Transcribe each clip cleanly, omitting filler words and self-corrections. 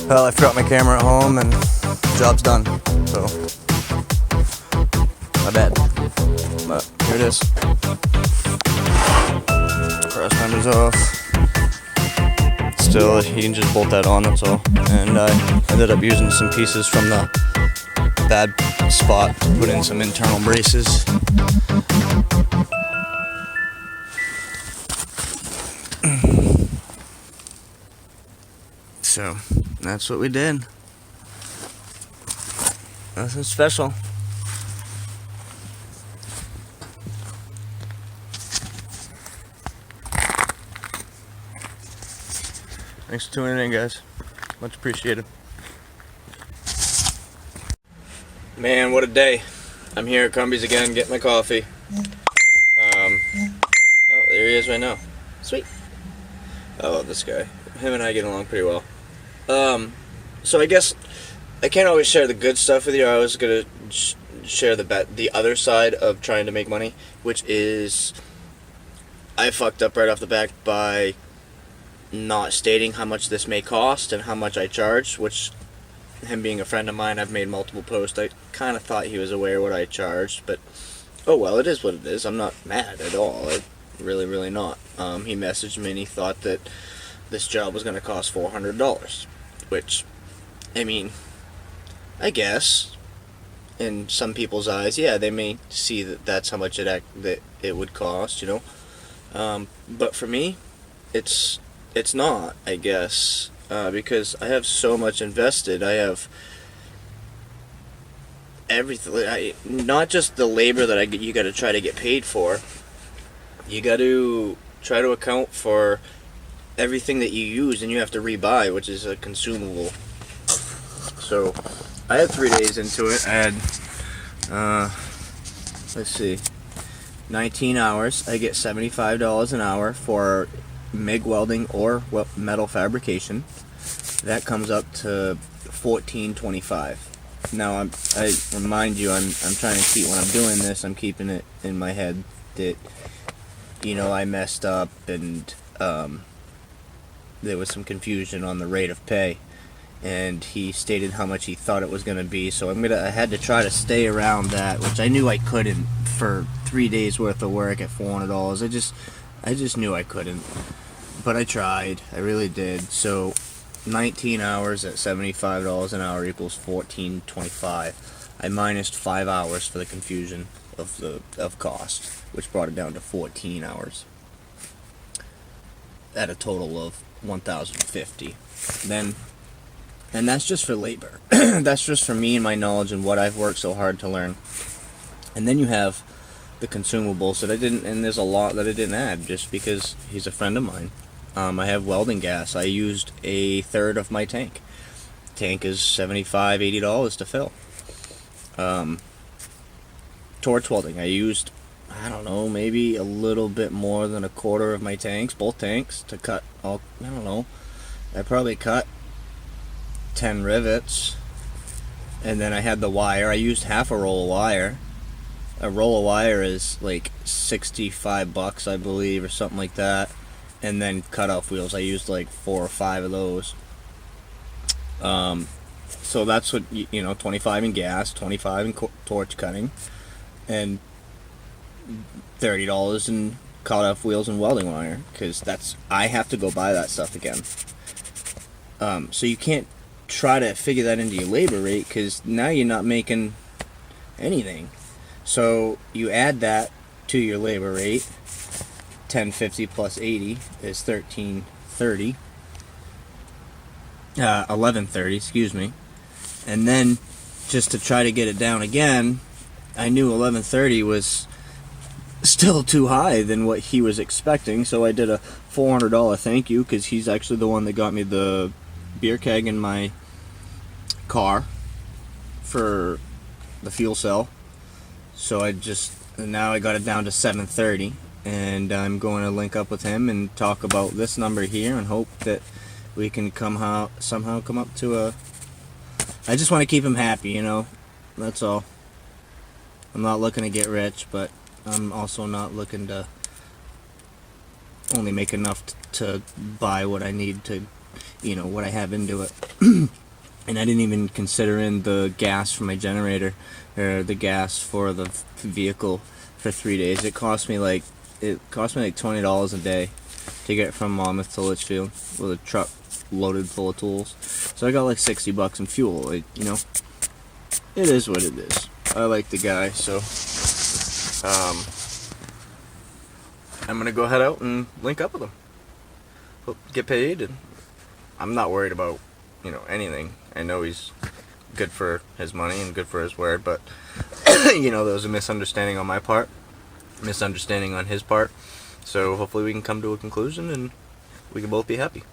Well, I forgot my camera at home and the job's done, so my bad. But here it is. Cross members off. Still, you can just bolt that on, that's all. And I ended up using some pieces from the bad spot to put in some internal braces. So, that's what we did. Nothing special. Thanks for tuning in, guys. Much appreciated. Man, what a day. I'm here at Cumbies again, getting my coffee. Oh, there he is right now. Sweet. I love this guy. Him and I get along pretty well. So I guess I can't always share the good stuff with you. I was gonna share the other side of trying to make money, which is I fucked up right off the bat by not stating how much this may cost and how much I charge, which, him being a friend of mine, I've made multiple posts. I kind of thought he was aware what I charged, but oh well, it is what it is. I'm not mad at all. Really not. He messaged me and he thought that this job was going to cost $400, which, I mean, I guess in some people's eyes, yeah, they may see that that's how much that it would cost, you know. But for me, it's not, I guess, because I have so much invested. I have everything. Not just the labor that you got to try to get paid for. You got to try to account for everything that you use and you have to rebuy, which is a consumable. So I had 3 days into it. I had let's see, 19 hours. I get $75 an hour for MIG welding or metal fabrication. That comes up to $14.25. Now I remind you, I'm trying to keep, when I'm doing this, I'm keeping it in my head that, you know, I messed up and there was some confusion on the rate of pay, and he stated how much he thought it was going to be, so I had to try to stay around that, which I knew I couldn't for 3 days worth of work at $400. I just knew I couldn't, but I tried. I really did. So 19 hours at $75 an hour equals $14.25. I minused 5 hours for the confusion of cost, which brought it down to 14 hours at a total of $1,050. And that's just for labor. That's just for me and my knowledge and what I've worked so hard to learn. And then you have the consumables that I didn't, and there's a lot that I didn't add just because he's a friend of mine. I have welding gas. I used a third of my tank. Tank is $75, $80 to fill. Torch welding, I used, I don't know, maybe a little bit more than a quarter of my tanks, both tanks, to cut all, I don't know, I probably cut 10 rivets. And then I had the wire. I used half a roll of wire. A roll of wire is like $65, I believe, or something like that. And then cutoff wheels, I used like 4 or 5 of those. So that's what, you know, 25 in gas, 25 in torch cutting, and $30 in cutoff wheels and welding wire, because I have to go buy that stuff again. So you can't try to figure that into your labor rate, because now you're not making anything. So you add that to your labor rate. $10.50 plus 80 is $13.30. $11.30, excuse me. And then just to try to get it down again, I knew $11.30 was still too high than what he was expecting, so I did a $400 thank you, because he's actually the one that got me the beer keg in my car for the fuel cell. So now I got it down to $7.30, and I'm going to link up with him and talk about this number here and hope that we can somehow come up to a... I just want to keep him happy, you know, that's all. I'm not looking to get rich, but I'm also not looking to only make enough to buy what I need to you know, what I have into it. And I didn't even consider in the gas for my generator, or the gas for the vehicle for 3 days. It cost me like $20 a day to get from Monmouth to Litchfield with a truck loaded full of tools. So I got like $60 in fuel. It, you know, it is what it is. I like the guy, so I'm gonna go head out and link up with him. Get paid, and I'm not worried about, you know, anything. I know he's good for his money and good for his word, but you know, there was a misunderstanding on my part, misunderstanding on his part. So hopefully we can come to a conclusion and we can both be happy.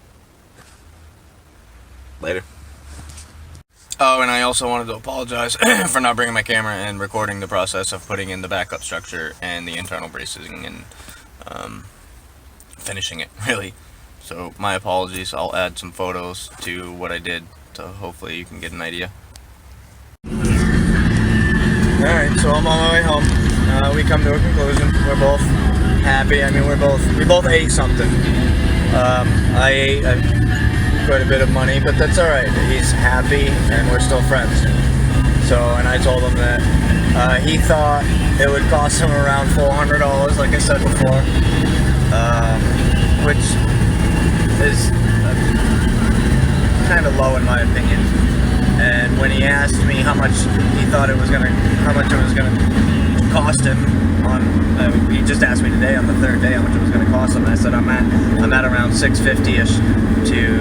Later. Oh, and I also wanted to apologize for not bringing my camera and recording the process of putting in the backup structure and the internal bracing and finishing it, really. So my apologies. I'll add some photos to what I did, so hopefully you can get an idea. Alright, so I'm on my way home. We come to a conclusion. We're both happy. I mean, we both ate something. I ate quite a bit of money, but that's alright. He's happy and we're still friends. So, and I told him that he thought it would cost him around $400, like I said before, which is kind of low in my opinion. And when he asked me how much he thought it was gonna cost him on, he just asked me today on the third day how much it was gonna cost him. And I said I'm at around $650-ish to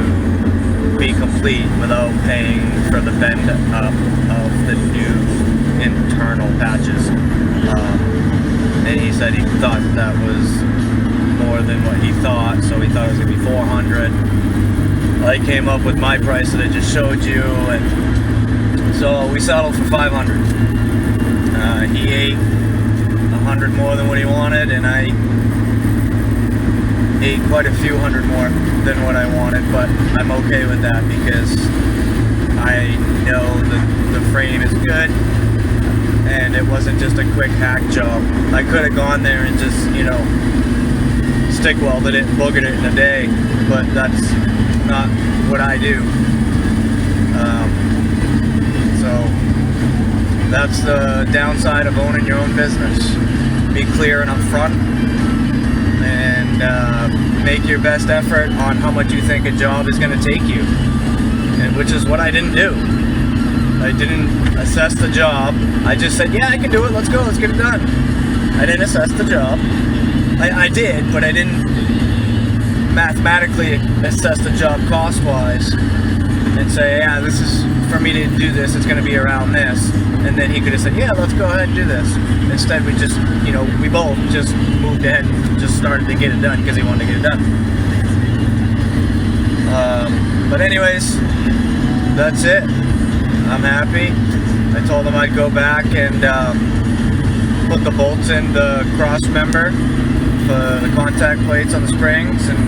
be complete without paying for the bend up of the new internal patches. And he said he thought that was more than what he thought, so he thought it was gonna be $400. I came up with my price that I just showed you, and so we settled for $500. He ate $100 more than what he wanted, and I ate quite a few hundred more than what I wanted, but I'm okay with that because I know that the frame is good and it wasn't just a quick hack job. I could have gone there and just, you know, stick welded it and boogered it in a day, but that's not what I do. So that's the downside of owning your own business. Be clear and upfront, and make your best effort on how much you think a job is going to take you, and which is what I didn't do. I didn't assess the job. I just said, yeah, I can do it, let's go, let's get it done. I didn't assess the job. I did, but I didn't mathematically assess the job cost-wise and say, yeah, this is, for me to do this, it's going to be around this. And then he could have said, yeah, let's go ahead and do this. Instead, we just, you know, we both just moved ahead and just started to get it done because he wanted to get it done. But anyways, that's it. I'm happy. I told him I'd go back and put the bolts in the cross member for the contact plates on the springs, and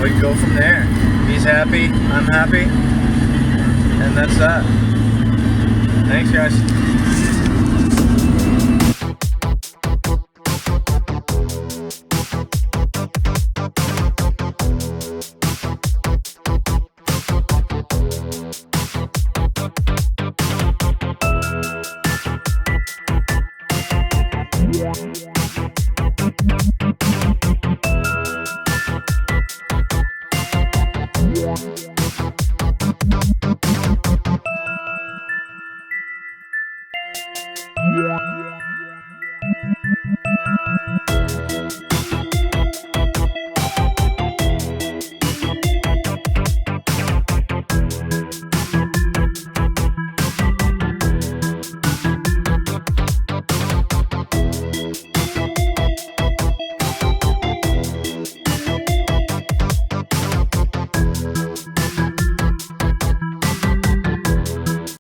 we can go from there. He's happy, I'm happy, and that's that. Thanks, guys.